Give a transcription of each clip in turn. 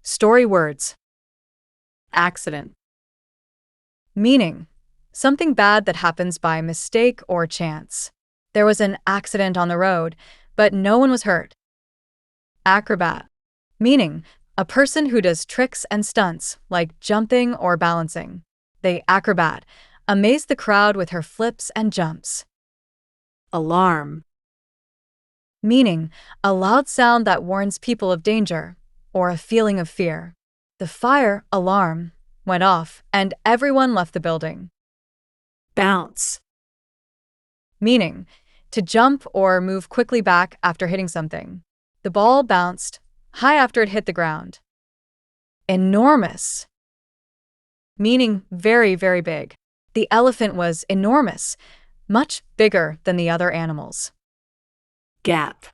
Story words. Accident. Meaning, something bad that happens by mistake or chance. There was an accident on the road, but no one was hurt. Acrobat. Meaning, a person who does tricks and stunts, like jumping or balancing. The acrobat amazed the crowd with her flips and jumps. Alarm. Meaning, a loud sound that warns people of danger or a feeling of fear. The fire alarm went off and everyone left the building. Bounce. Meaning, to jump or move quickly back after hitting something. The ball bounced high after it hit the ground. Enormous. Meaning very, very big. The elephant was enormous, much bigger than the other animals. Gap.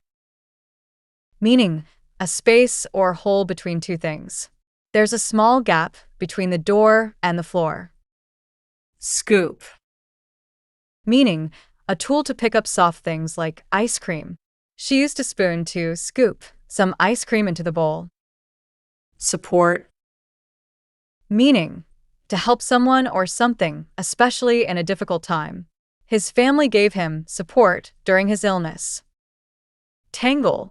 Meaning, a space or hole between two things. There's a small gap between the door and the floor. Scoop. Meaning, a tool to pick up soft things like ice cream. She used a spoon to scoop some ice cream into the bowl. Support. Meaning, to help someone or something, especially in a difficult time. His family gave him support during his illness. Tangle.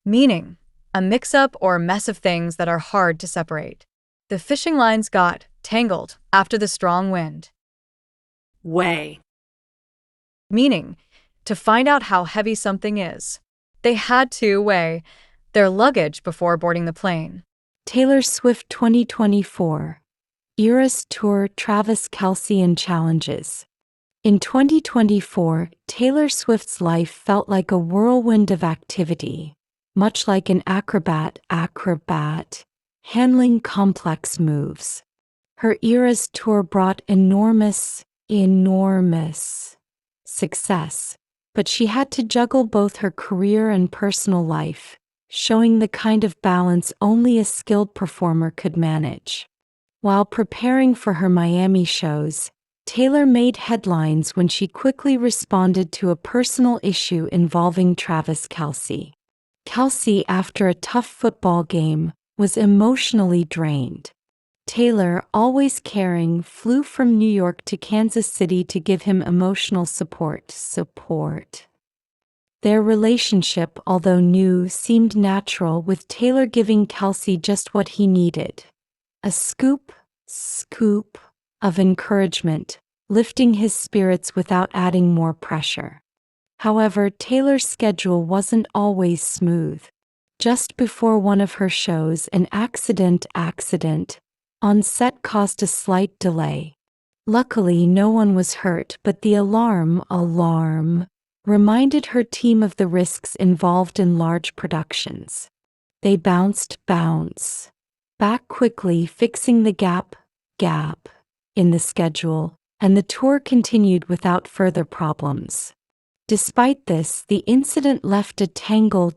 Meaning, a mix-up or mess of things that are hard to separate. The fishing lines got tangled after the strong wind. Weigh. Meaning, to find out how heavy something is. They had to weigh their luggage before boarding the plane. Taylor Swift 2024 Eras Tour Travis Kelce and Challenges. In 2024, Taylor Swift's life felt like a whirlwind of activity, much like an acrobat handling complex moves. Her Eras Tour brought enormous success, but she had to juggle both her career and personal life, showing the kind of balance only a skilled performer could manage. While preparing for her Miami shows, Taylor made headlines when she quickly responded to a personal issue involving Travis Kelce. Kelce, after a tough football game, was emotionally drained. Taylor, always caring, flew from New York to Kansas City to give him emotional support. Their relationship, although new, seemed natural, with Taylor giving Kelce just what he needed. A scoop of encouragement, lifting his spirits without adding more pressure. However, Taylor's schedule wasn't always smooth. Just before one of her shows, an accident on set caused a slight delay. Luckily, no one was hurt, but the alarm reminded her team of the risks involved in large productions. They bounce back quickly, fixing the gap in the schedule, and the tour continued without further problems. Despite this, the incident left a tangle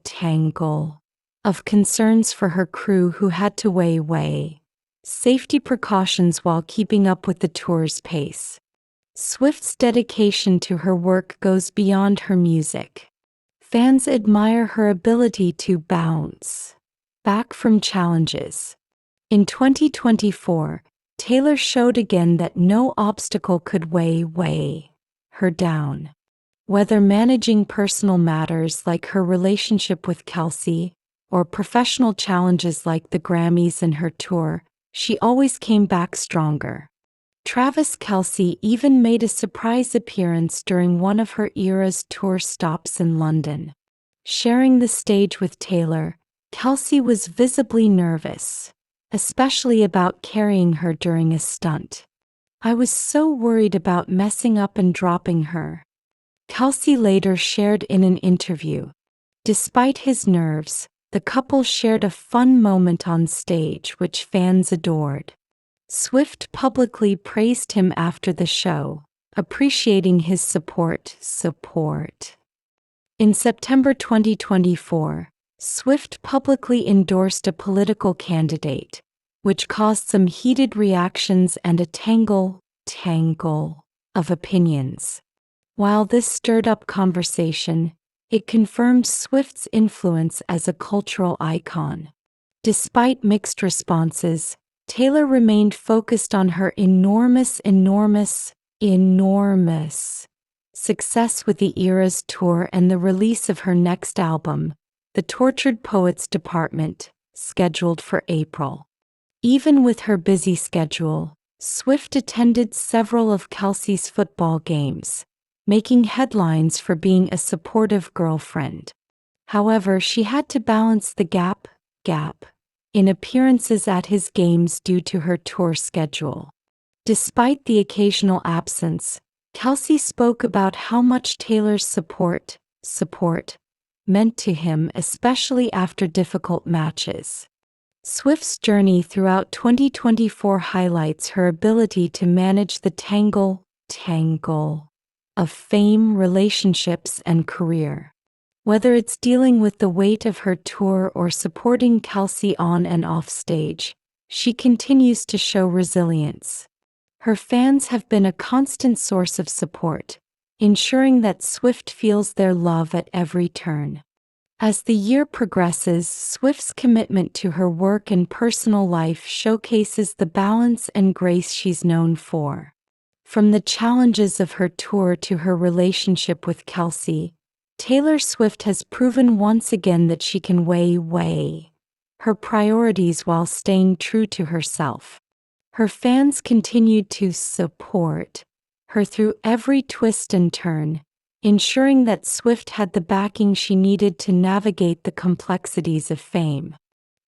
of concerns for her crew, who had to weigh safety precautions while keeping up with the tour's pace. Swift's dedication to her work goes beyond her music. Fans admire her ability to bounce back from challenges. In 2024, Taylor showed again that no obstacle could weigh her down. Whether managing personal matters like her relationship with Kelce, or professional challenges like the Grammys and her tour, she always came back stronger. Travis Kelce even made a surprise appearance during one of her Eras Tour stops in London. Sharing the stage with Taylor, Kelce was visibly nervous, especially about carrying her during a stunt. "I was so worried about messing up and dropping her," Kelce later shared in an interview. Despite his nerves, the couple shared a fun moment on stage which fans adored. Swift publicly praised him after the show, appreciating his support. In September 2024, Swift publicly endorsed a political candidate, which caused some heated reactions and a tangle of opinions. While this stirred up conversation, it confirmed Swift's influence as a cultural icon. Despite mixed responses, Taylor remained focused on her enormous success with the Eras tour and the release of her next album, The Tortured Poets Department, scheduled for April. Even with her busy schedule, Swift attended several of Kelce's football games, making headlines for being a supportive girlfriend. However, she had to balance the gap in appearances at his games due to her tour schedule. Despite the occasional absence, Kelce spoke about how much Taylor's support meant to him, especially after difficult matches. Swift's journey throughout 2024 highlights her ability to manage the tangle of fame, relationships, and career. Whether it's dealing with the weight of her tour or supporting Kelce on and off stage, she continues to show resilience. Her fans have been a constant source of support, ensuring that Swift feels their love at every turn. As the year progresses, Swift's commitment to her work and personal life showcases the balance and grace she's known for. From the challenges of her tour to her relationship with Kelce, Taylor Swift has proven once again that she can weigh her priorities while staying true to herself. Her fans continued to support her through every twist and turn, ensuring that Swift had the backing she needed to navigate the complexities of fame.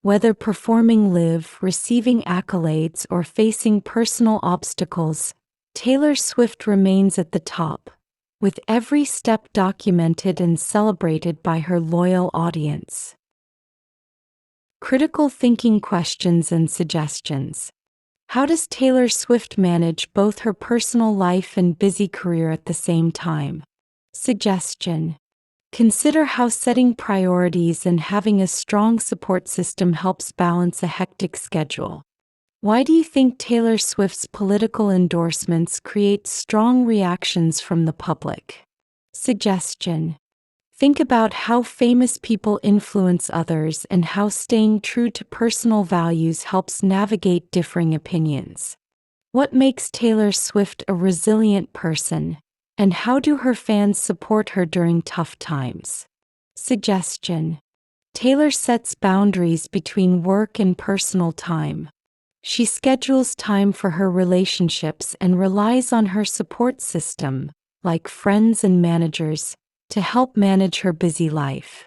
Whether performing live, receiving accolades, or facing personal obstacles, Taylor Swift remains at the top, with every step documented and celebrated by her loyal audience. Critical thinking questions and suggestions. How does Taylor Swift manage both her personal life and busy career at the same time? Suggestion. Consider how setting priorities and having a strong support system helps balance a hectic schedule. Why do you think Taylor Swift's political endorsements create strong reactions from the public? Suggestion. Think about how famous people influence others and how staying true to personal values helps navigate differing opinions. What makes Taylor Swift a resilient person, and how do her fans support her during tough times? Suggestion. Taylor sets boundaries between work and personal time. She schedules time for her relationships and relies on her support system, like friends and managers, to help manage her busy life.